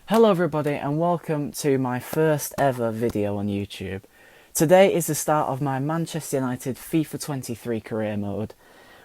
Hello everybody and welcome to my first ever video on YouTube. Today is the start of my Manchester United FIFA 23 career mode,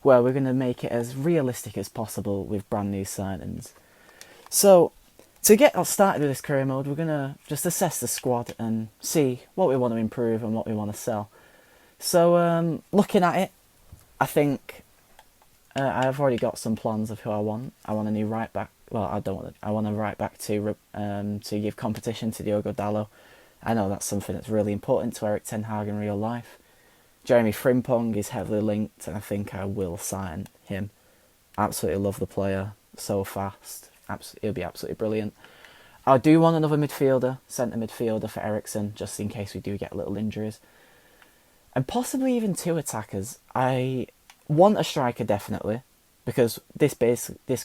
where we're going to make it as realistic as possible with brand new signings. So, to get us started with this career mode, we're going to just assess the squad and see what we want to improve and what we want to sell. So, looking at it, I think I've already got some plans of who I want. I want a new right back. Well, I don't want. I want a right back to give competition to Diogo Dalot. I know that's something that's really important to Erik Ten Hag in real life. Jeremy Frimpong is heavily linked, and I think I will sign him. Absolutely love the player. So fast. He'll be absolutely brilliant. I do want another midfielder, centre midfielder for Eriksen, just in case we do get little injuries, and possibly even two attackers. I want a striker definitely, because this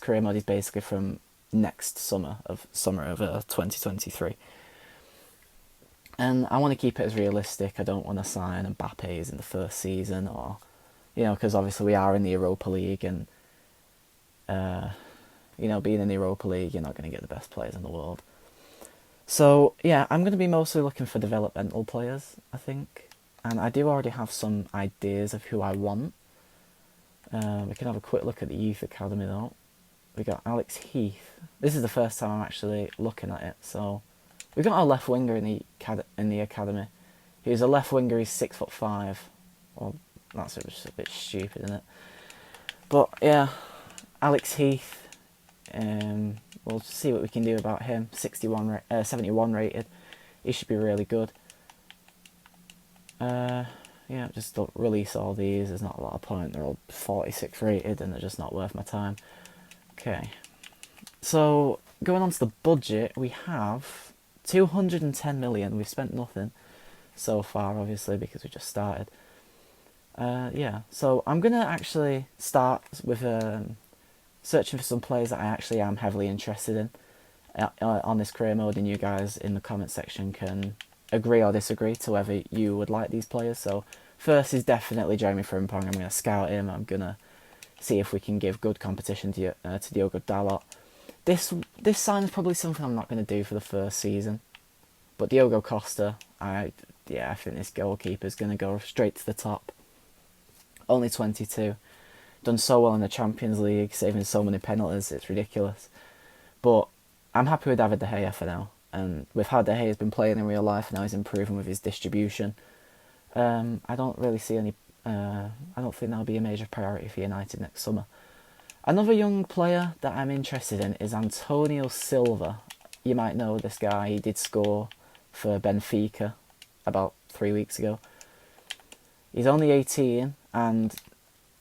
career mode is basically from next summer of 2023, and I want to keep it as realistic. I don't want to sign Mbappe's in the first season, or because obviously we are in the Europa League, and being in the Europa League, you're not going to get the best players in the world. So yeah, I'm going to be mostly looking for developmental players, I think, and I do already have some ideas of who I want. We can have a quick look at the youth academy though. We got Alex Heath. This is the first time I'm actually looking at it. So we got our left winger in the academy. He's a left winger. He's 6'5". Well, that's just a bit stupid, isn't it? But yeah, Alex Heath. We'll see what we can do about him. 71 rated. He should be really good. Yeah, just don't release all these. There's not a lot of point. They're all 46 rated and they're just not worth my time. Okay. So, going on to the budget, we have 210 million. We've spent nothing so far, obviously, because we just started. Yeah, so I'm going to actually start with searching for some players that I actually am heavily interested in on this career mode, and you guys in the comment section can agree or disagree to whether you would like these players. So first is definitely Jeremy Frimpong. I'm going to scout him. I'm going to see if we can give good competition to Diogo Dalot. This sign is probably something I'm not going to do for the first season. But Diogo Costa, I think this goalkeeper is going to go straight to the top. Only 22. Done so well in the Champions League, saving so many penalties, it's ridiculous. But I'm happy with David De Gea for now. And with how De Gea has been playing in real life, now he's improving with his distribution. I don't really see any. I don't think that'll be a major priority for United next summer. Another young player that I'm interested in is Antonio Silva. You might know this guy. He did score for Benfica about 3 weeks ago. He's only 18, and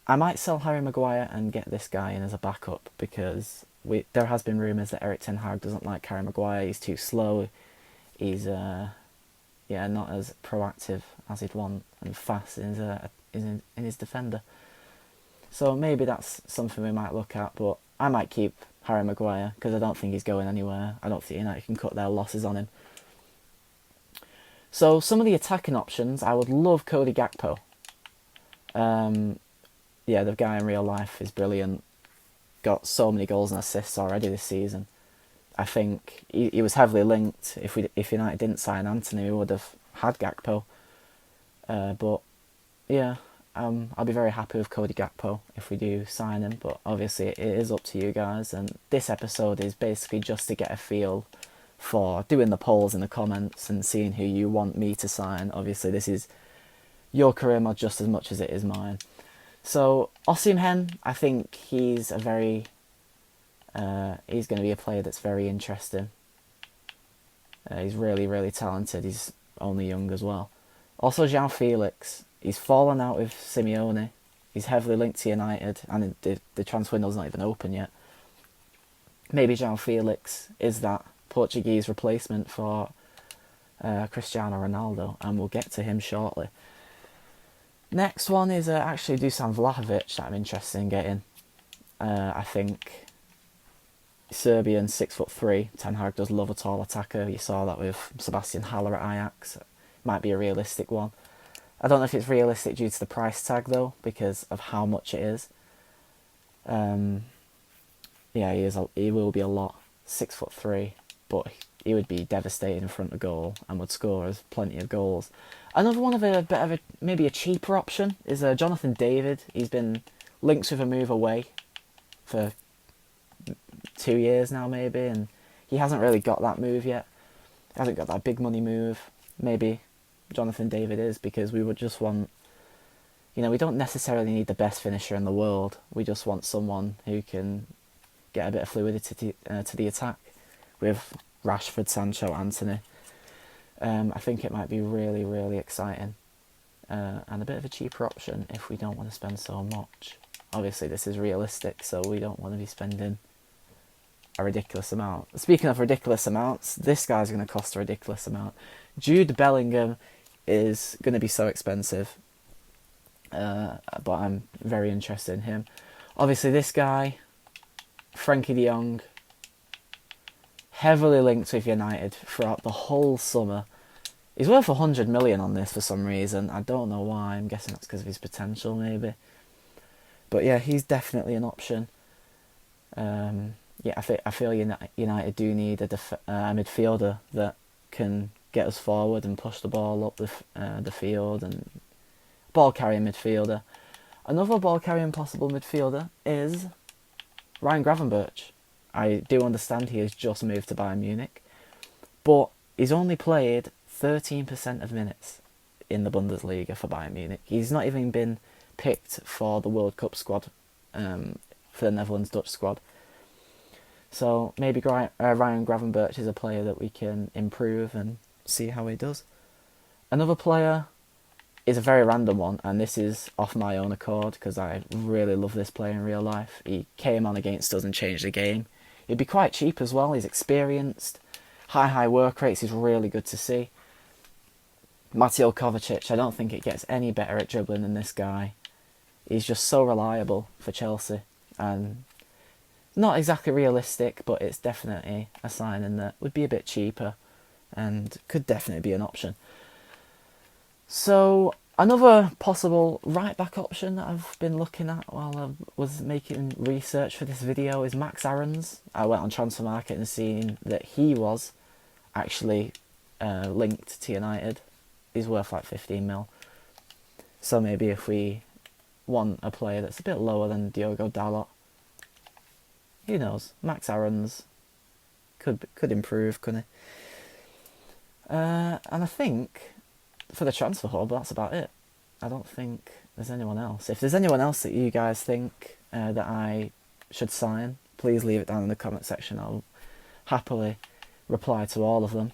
I might sell Harry Maguire and get this guy in as a backup, because there has been rumours that Erik Ten Hag doesn't like Harry Maguire. He's too slow. He's not as proactive as he'd want and fast in his defender. So maybe that's something we might look at, but I might keep Harry Maguire because I don't think he's going anywhere. I don't think United can cut their losses on him. So some of the attacking options, I would love Cody Gakpo. The guy in real life is brilliant. Got so many goals and assists already this season. I think he was heavily linked. If United didn't sign Anthony, we would have had Gakpo. But yeah, I'll be very happy with Cody Gakpo if we do sign him. But obviously it is up to you guys. And this episode is basically just to get a feel for doing the polls in the comments and seeing who you want me to sign. Obviously this is your career mod just as much as it is mine. So Osimhen, I think he's he's going to be a player that's very interesting. He's really, really talented. He's only young as well. Also, João Felix. He's fallen out with Simeone. He's heavily linked to United, and the transfer window's not even open yet. Maybe João Felix is that Portuguese replacement for Cristiano Ronaldo, and we'll get to him shortly. Next one is actually Dusan Vlahovic that I'm interested in getting. I think Serbian, 6'3". Ten Hag does love a tall attacker. You saw that with Sebastian Haller at Ajax. Might be a realistic one. I don't know if it's realistic due to the price tag though, because of how much it is. He will be a lot. 6'3", but he would be devastating in front of goal and would score us plenty of goals. Another one of a bit of maybe a cheaper option is Jonathan David. He's been linked with a move away for 2 years now, maybe, and he hasn't really got that move yet. He hasn't got that big money move. Maybe Jonathan David is, because we would just want, we don't necessarily need the best finisher in the world. We just want someone who can get a bit of fluidity to the attack with Rashford, Sancho, Anthony. I think it might be really, really exciting, and a bit of a cheaper option if we don't want to spend so much. Obviously, this is realistic, so we don't want to be spending a ridiculous amount. Speaking of ridiculous amounts, this guy's going to cost a ridiculous amount. Jude Bellingham is going to be so expensive, but I'm very interested in him. Obviously, this guy, Frankie de Jong, heavily linked with United throughout the whole summer. He's worth 100 million on this for some reason. I don't know why. I'm guessing that's because of his potential, maybe. But yeah, he's definitely an option. I feel United do need a midfielder that can get us forward and push the ball up the field, and ball carrying midfielder. Another ball carrying possible midfielder is Ryan Gravenberch. I do understand he has just moved to Bayern Munich, but he's only played 13% of minutes in the Bundesliga for Bayern Munich. He's not even been picked for the World Cup squad, for the Netherlands-Dutch squad. So maybe Ryan Gravenberch is a player that we can improve and see how he does. Another player is a very random one, and this is off my own accord because I really love this player in real life. He came on against us and changed the game. He'd be quite cheap as well. He's experienced, high work rates. He's really good to see. Mateo Kovacic. I don't think it gets any better at dribbling than this guy. He's just so reliable for Chelsea, and not exactly realistic, but it's definitely a signing that would be a bit cheaper and could definitely be an option. So another possible right back option that I've been looking at while I was making research for this video is Max Aarons. I went on Transfer Market and seen that he was actually linked to United. He's worth like 15 mil. So maybe if we want a player that's a bit lower than Diogo Dalot, who knows? Max Aarons could improve, couldn't he? And I think for the transfer hub, that's about it. I don't think there's anyone else. If there's anyone else that you guys think that I should sign, please leave it down in the comment section. I'll happily reply to all of them.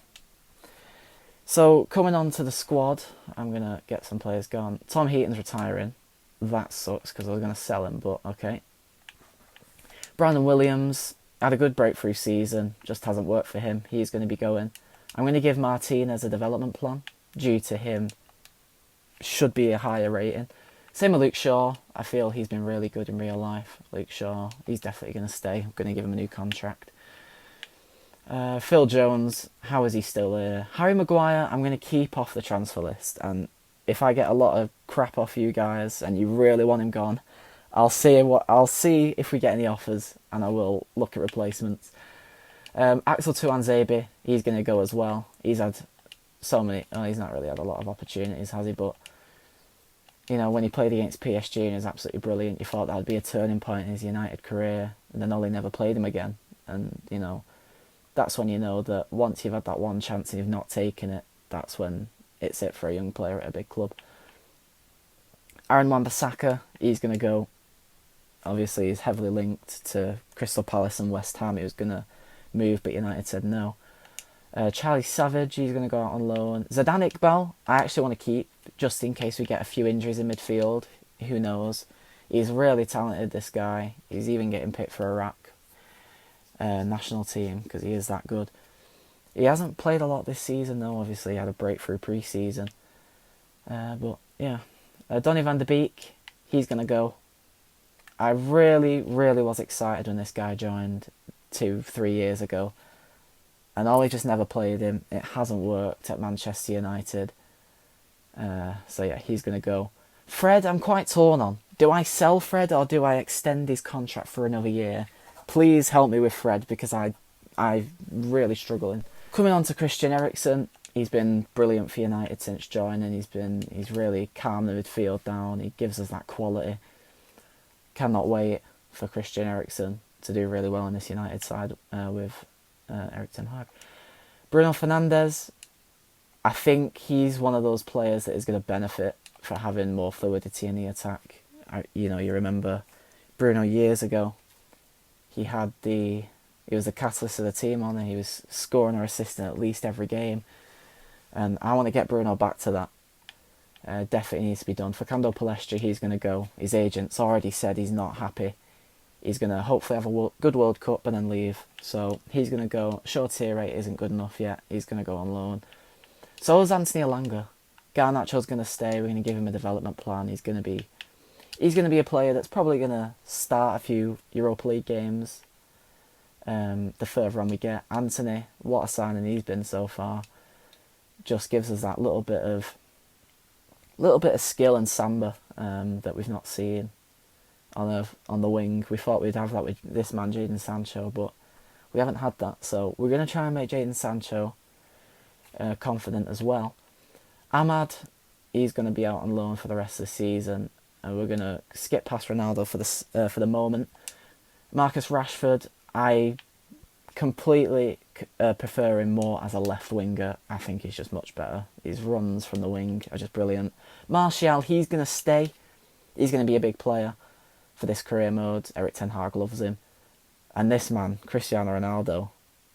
So coming on to the squad, I'm going to get some players gone. Tom Heaton's retiring. That sucks because I was going to sell him, but okay. Brandon Williams had a good breakthrough season, just hasn't worked for him. He's going to be going. I'm going to give Martinez a development plan due to him. Should be a higher rating. Same with Luke Shaw. I feel he's been really good in real life. Luke Shaw, he's definitely going to stay. I'm going to give him a new contract. Phil Jones, how is he still here? Harry Maguire, I'm going to keep off the transfer list. And if I get a lot of crap off you guys and you really want him gone, I'll see if we get any offers, and I will look at replacements. Axel Tuanzebe, he's going to go as well. He's had so many. Oh, he's not really had a lot of opportunities, has he? But when he played against PSG and he was absolutely brilliant, you thought that would be a turning point in his United career, and then Ollie never played him again. And that's when you know that once you've had that one chance and you've not taken it, that's when it's it for a young player at a big club. Aaron Wan-Bissaka, he's going to go. Obviously, he's heavily linked to Crystal Palace and West Ham. He was going to move, but United said no. Charlie Savage, he's going to go out on loan. Zidane Iqbal, I actually want to keep, just in case we get a few injuries in midfield. Who knows? He's really talented, this guy. He's even getting picked for Iraq national team because he is that good. He hasn't played a lot this season, though. Obviously, he had a breakthrough pre-season. But, yeah. Donny van de Beek, he's going to go. I really, really was excited when this guy joined 2-3 years ago. And Ollie just never played him. It hasn't worked at Manchester United. So yeah, he's going to go. Fred, I'm quite torn on. Do I sell Fred or do I extend his contract for another year? Please help me with Fred because I I'm really struggling. Coming on to Christian Eriksen, he's been brilliant for United since joining. He's really calmed the midfield down. He gives us that quality. Cannot wait for Christian Eriksen to do really well on this United side with Erik ten Hag. Bruno Fernandes, I think he's one of those players that is going to benefit for having more fluidity in the attack. You remember Bruno years ago. He was the catalyst of the team on it. He was scoring or assisting at least every game. And I want to get Bruno back to that. Definitely needs to be done. For Facundo Pellistri, he's going to go. His agent's already said he's not happy. He's going to hopefully have a good World Cup and then leave. So he's going to go. Short tier rate isn't good enough yet. He's going to go on loan. So is Anthony Elanga. Garnacho's going to stay. We're going to give him a development plan. He's going to be a player that's probably going to start a few Europa League games. The further on we get. Anthony, what a signing he's been so far. Just gives us that little bit of skill and samba that we've not seen on the wing. We thought we'd have that with this man, Jadon Sancho, but we haven't had that. So we're going to try and make Jadon Sancho confident as well. Ahmad, he's going to be out on loan for the rest of the season, and we're going to skip past Ronaldo for the moment. Marcus Rashford, I completely prefer him more as a left winger. I think he's just much better. His runs from the wing are just brilliant. Martial, he's going to stay. He's going to be a big player for this career mode. Erik ten Hag loves him. And this man, Cristiano Ronaldo,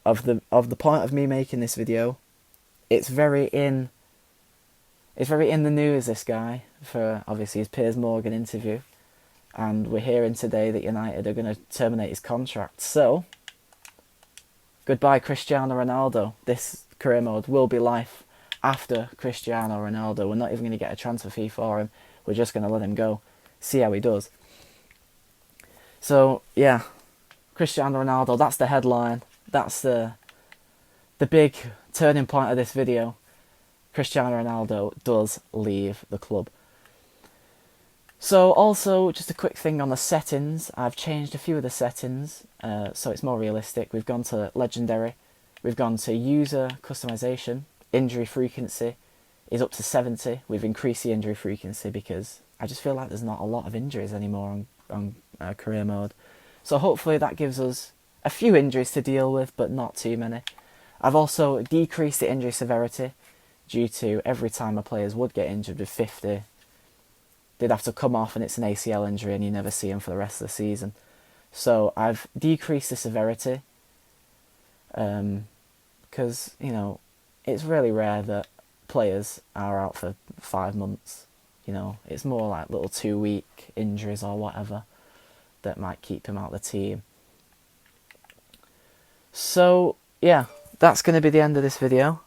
of the point of me making this video, it's very in the news, this guy, for obviously his Piers Morgan interview. And we're hearing today that United are going to terminate his contract. So, goodbye Cristiano Ronaldo. This career mode will be life after Cristiano Ronaldo. We're not even going to get a transfer fee for him. We're just going to let him go. See how he does. So, yeah. Cristiano Ronaldo, that's the headline. That's the big turning point of this video. Cristiano Ronaldo does leave the club. So also, just a quick thing on the settings. I've changed a few of the settings, so it's more realistic. We've gone to legendary. We've gone to user customization. Injury frequency is up to 70. We've increased the injury frequency because I just feel like there's not a lot of injuries anymore on career mode. So hopefully that gives us a few injuries to deal with, but not too many. I've also decreased the injury severity due to every time a players would get injured with 50, they'd have to come off and it's an ACL injury and you never see them for the rest of the season. So I've decreased the severity because, it's really rare that players are out for 5 months. It's more like little 2-week injuries or whatever that might keep him out of the team. So, yeah, that's going to be the end of this video.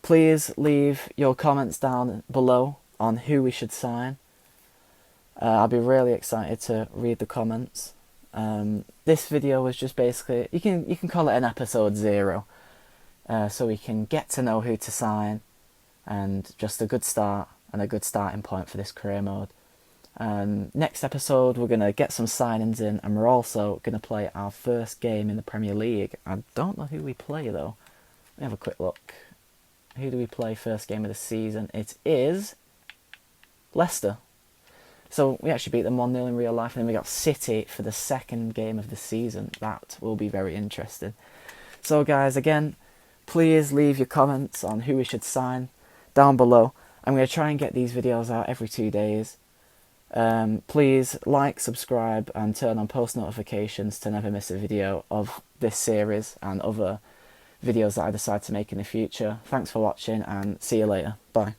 Please leave your comments down below on who we should sign. I'll be really excited to read the comments. This video was just basically, you can call it an episode 0, so we can get to know who to sign, and just a good start and a good starting point for this career mode. Next episode we're going to get some signings in, and we're also going to play our first game in the Premier League. I don't know who we play though. Let me have a quick look. Who do we play first game of the season? It is Leicester. So we actually beat them 1-0 in real life, and then we got City for the second game of the season. That will be very interesting. So guys, again, please leave your comments on who we should sign down below. I'm going to try and get these videos out every 2 days. Please like, subscribe and turn on post notifications to never miss a video of this series and other videos that I decide to make in the future. Thanks for watching and see you later. Bye.